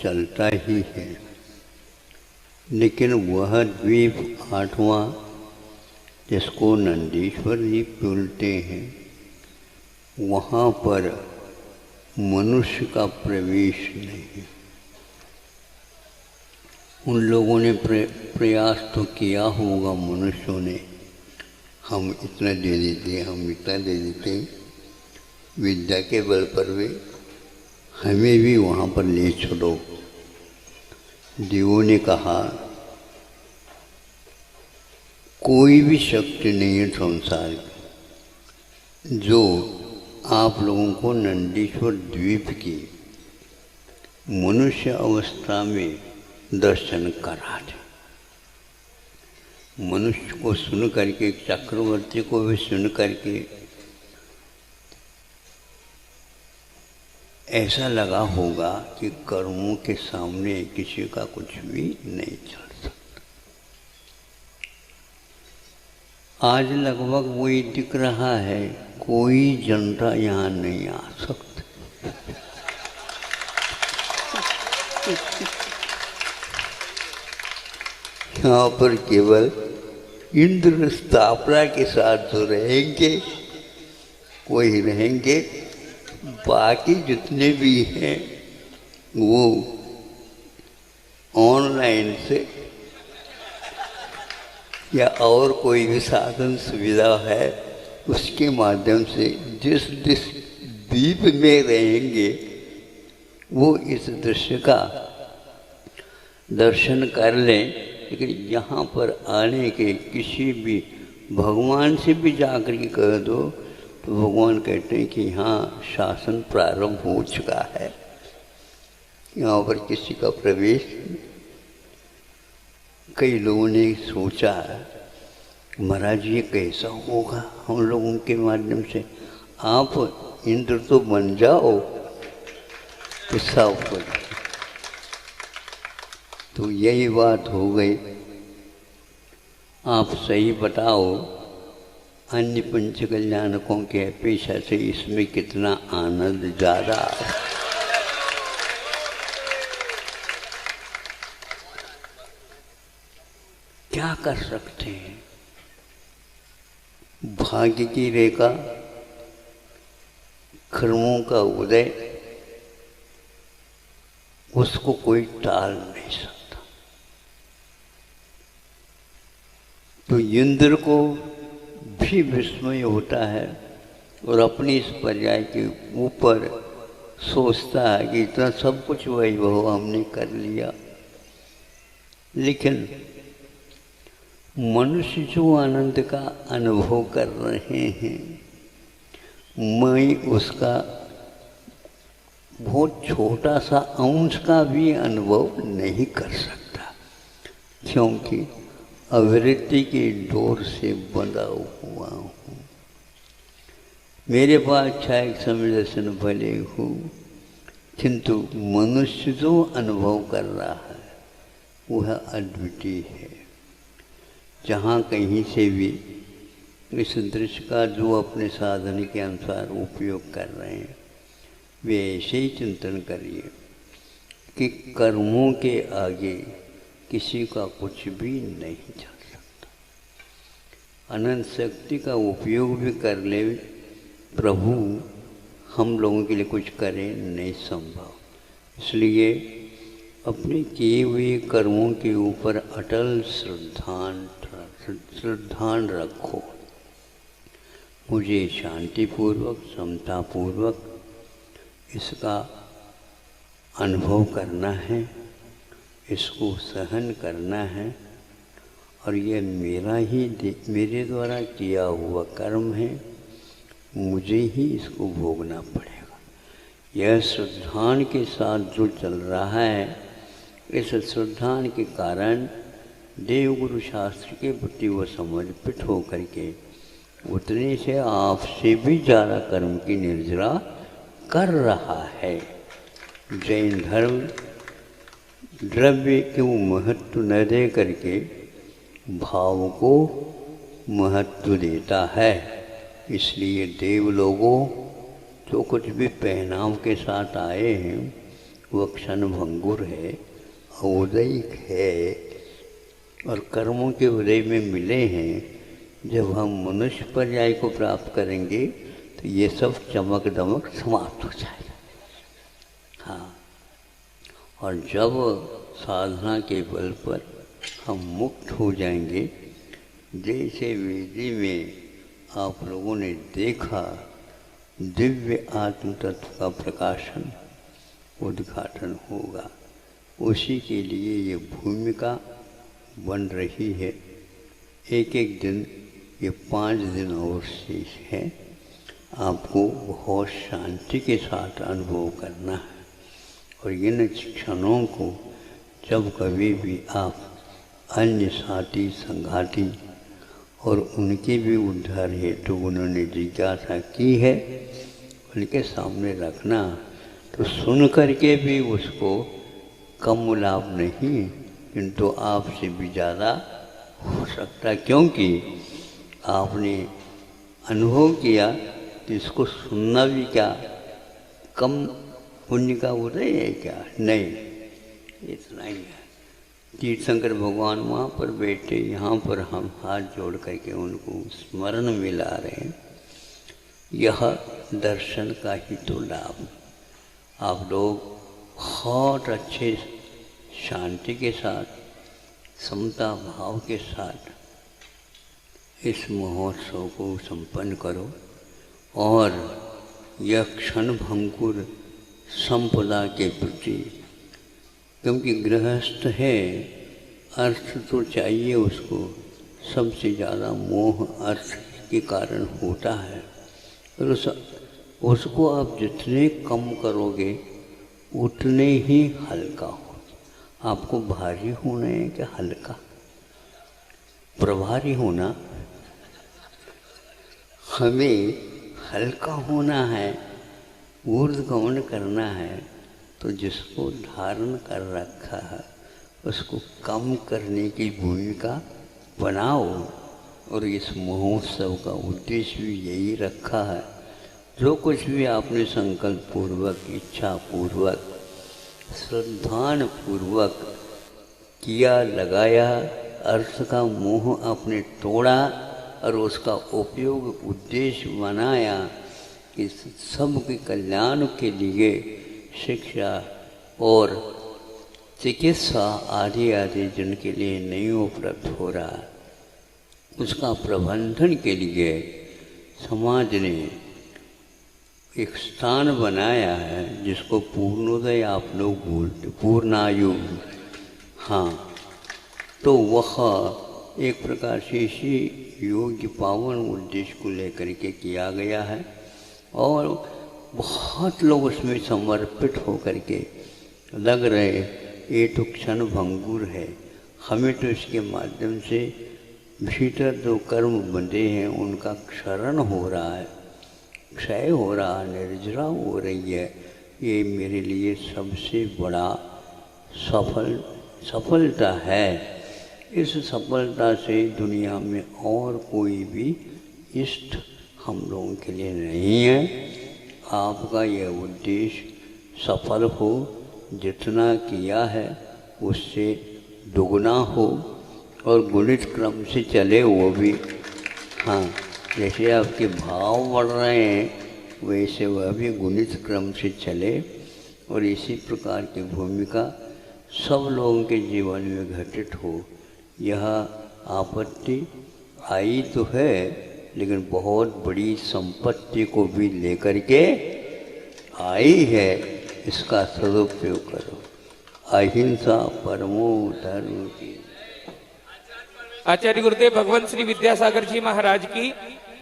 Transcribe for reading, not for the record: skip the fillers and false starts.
चलता ही है, लेकिन वह द्वीप 8वां जिसको नंदीश्वर द्वीप बोलते हैं, वहाँ पर मनुष्य का प्रवेश नहीं। उन लोगों ने प्रयास तो किया होगा मनुष्यों ने, हम इतना दे देते, हम इतना दे देते, विद्या के बल पर वे हमें भी वहाँ पर ले चलो। देवों ने कहा कोई भी शक्ति नहीं है संसार की जो आप लोगों को नंदीश्वर द्वीप की मनुष्य अवस्था में दर्शन करा दे। मनुष्य को सुन करके, चक्रवर्ती को भी सुन करके ऐसा लगा होगा कि कर्मों के सामने किसी का कुछ भी नहीं चल सकता। आज लगभग वही दिख रहा है, कोई जनता यहाँ नहीं आ सकती। यहाँ पर केवल इंद्र स्थापना के साथ जो रहेंगे वही रहेंगे, बाकी जितने भी हैं वो ऑनलाइन से या और कोई भी साधन सुविधा है उसके माध्यम से जिस जिस द्वीप में रहेंगे वो इस दृश्य का दर्शन कर लें। लेकिन यहाँ पर आने के किसी भी भगवान से भी जाकर के कह दो तो भगवान कहते हैं कि यहाँ शासन प्रारंभ हो चुका है, यहाँ पर किसी का प्रवेश। कई लोगों ने सोचा महाराज ये कैसा होगा, हम लोगों के माध्यम से आप इंद्र तो बन जाओ तो सब हो जाए। तो यही बात हो गई। आप सही बताओ, अन्य पंच कल्याणकों के अपेक्षा से इसमें कितना आनंद ज़्यादा है। क्या कर सकते हैं, भाग्य की रेखा, कर्मों का उदय, उसको कोई टाल नहीं सकता। तो इंद्र को भी विस्मय होता है और अपनी इस पर्याय के ऊपर सोचता है कि इतना सब कुछ वैभव हमने कर लिया, लेकिन मनुष्य जो आनंद का अनुभव कर रहे हैं मैं उसका बहुत छोटा सा अंश का भी अनुभव नहीं कर सकता, क्योंकि अवृत्ति की डोर से बंधा हुआ हूँ। मेरे पास क्षय समदर्शन भले हूँ, किंतु मनुष्य जो अनुभव कर रहा है वह अद्वितीय है। जहाँ कहीं से भी इस दृश्य का जो अपने साधन के अनुसार उपयोग कर रहे हैं वे ऐसे ही चिंतन करिए कि कर्मों के आगे किसी का कुछ भी नहीं चल सकता। अनंत शक्ति का उपयोग भी कर ले प्रभु, हम लोगों के लिए कुछ करें नहीं संभव। इसलिए अपने किए हुए कर्मों के ऊपर अटल श्रद्धान रखो। मुझे शांतिपूर्वक, समतापूर्वक इसका अनुभव करना है, इसको सहन करना है, और यह मेरे द्वारा किया हुआ कर्म है, मुझे ही इसको भोगना पड़ेगा। यह श्रद्धान के साथ जो चल रहा है, इस श्रद्धान के कारण देवगुरु शास्त्र के प्रति वो समर्पित हो करके उतने से आपसे भी ज़्यादा कर्म की निर्जरा कर रहा है। जैन धर्म द्रव्य को महत्व न दे करके भाव को महत्व देता है। इसलिए देव लोगों जो कुछ भी पहनाव के साथ आए हैं वह क्षण भंगुर है, औदयिक है और कर्मों के उदय में मिले हैं। जब हम मनुष्य पर्याय को प्राप्त करेंगे तो ये सब चमक दमक समाप्त हो जाएगा। हाँ, और जब साधना के बल पर हम मुक्त हो जाएंगे, जैसे वेदी में आप लोगों ने देखा दिव्य आत्म तत्व का प्रकाशन उद्घाटन होगा, उसी के लिए ये भूमिका बन रही है। एक एक दिन, ये 5 दिन और शेष है, आपको बहुत शांति के साथ अनुभव करना है। और इन क्षणों को जब कभी भी आप अन्य साथी संघाती और उनके भी उद्धार हेतु उन्होंने जिज्ञासा की है, उनके सामने रखना, तो सुन करके भी उसको कम लाभ नहीं, किंतु आपसे भी ज़्यादा हो सकता, क्योंकि आपने अनुभव किया कि इसको सुनना भी क्या कम पुण्य का उदय है क्या? नहीं, इतना ही है। तीर्थंकर भगवान वहाँ पर बैठे, यहाँ पर हम हाथ जोड़ करके उनको स्मरण मिला रहे हैं। यह दर्शन का ही तो लाभ। आप लोग बहुत अच्छे शांति के साथ, समता भाव के साथ इस महोत्सव को संपन्न करो और यह क्षण भंगुर संपदा के प्रति, क्योंकि गृहस्थ है, अर्थ तो चाहिए उसको, सबसे ज़्यादा मोह अर्थ के कारण होता है। और उसको आप जितने कम करोगे उतने ही हल्का हो। आपको भारी होना है कि हल्का? प्रभारी होना। हमें हल्का होना है, ऊर्ध्वगमन करना है, तो जिसको धारण कर रखा है उसको कम करने की भूमिका बनाओ। और इस महोत्सव का उद्देश्य भी यही रखा है। जो कुछ भी आपने संकल्प पूर्वक, इच्छा पूर्वक, श्रद्धान पूर्वक किया, लगाया, अर्थ का मोह आपने तोड़ा और उसका उपयोग उद्देश्य बनाया कि सबके कल्याण के लिए शिक्षा और चिकित्सा आदि आदि जिनके लिए नहीं उपलब्ध हो रहा, उसका प्रबंधन के लिए समाज ने एक स्थान बनाया है जिसको पूर्णोदय आप लोग बोलते, पूर्णायु। हाँ, तो वह एक प्रकार से इसी योग्य पावन उद्देश्य को लेकर के किया गया है और बहुत लोग उसमें समर्पित होकर के लग रहे। ये तो क्षण भंगुर है, हमें तो इसके माध्यम से भीतर जो कर्म बंधे हैं उनका क्षरण हो रहा है, क्षय हो रहा है, निर्जरा हो रही है। ये मेरे लिए सबसे बड़ा सफलता है। इस सफलता से दुनिया में और कोई भी इष्ट हम लोगों के लिए नहीं है। आपका यह उद्देश्य सफल हो, जितना किया है उससे दुगना हो और गुणित क्रम से चले वो भी। हाँ, जैसे आपके भाव बढ़ रहे हैं वैसे वह भी गुणित क्रम से चले और इसी प्रकार की भूमिका सब लोगों के जीवन में घटित हो। यह आपत्ति आई तो है, लेकिन बहुत बड़ी संपत्ति को भी लेकर के आई है। इसका सदुपयोग करो। अहिंसा परमो धर्म की। आचार्य गुरुदेव भगवंत श्री विद्यासागर जी महाराज की